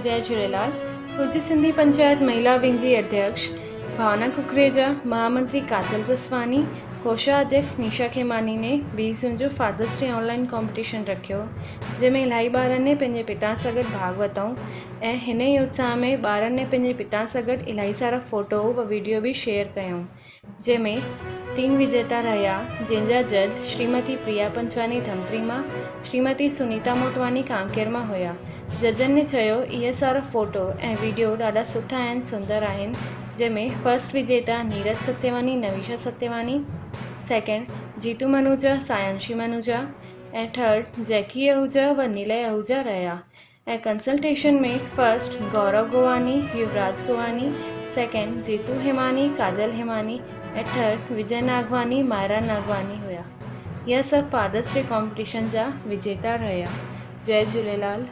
जय झूलेलाल। पूज्य सिंधी पंचायत महिला विंग जी अध्यक्ष भावना कुकरेजा, महामंत्री काजल जसवानी, कोषाध्यक्ष निशा खेमानी ने 20 जून जो फादर्स डे ऑनलाइन कॉम्पिटिशन रखियो, जंहिंमें इलाही ॿारनि ने पंहिंजे पिता सां गॾु भाग वरितऊं ऐं हिन ई उत्साह में ॿारनि ने पंहिंजे पिता सां गॾु इलाही सारा फ़ोटो व वीडियो भी शेयर कयूं, जंहिंमें 3 विजेता रहिया, जंहिंजा जज श्रीमती प्रिया पंचवानी धमतरी मां, श्रीमती सुनीता मोटवानी कांकेर मां हुया। जजनि ने चयो इहे सारा फ़ोटो ऐं वीडियो ॾाढा सुठा ऐं सुंदर आहिनि, जंहिंमें फर्स्ट विजेता नीरज सत्यवानी नवीशा सत्यवानी, सेकेंड जीतू मनूजा सायांशी मनूजा ऐं थर्ड जैकी आहूजा व निलय आहूजा रहिया। ऐं कंसल्टेशन में फर्स्ट गौरव गोवानी युवराज गोवानी, सेकेंड जीतू हेमानी काजल हेमानी ऐं थर्ड विजय नागवानी मायरा नागवानी हुया। इहे सभु फादर्स डे कॉम्पिटिशन जा विजेता रहिया। जय झूलेलाल।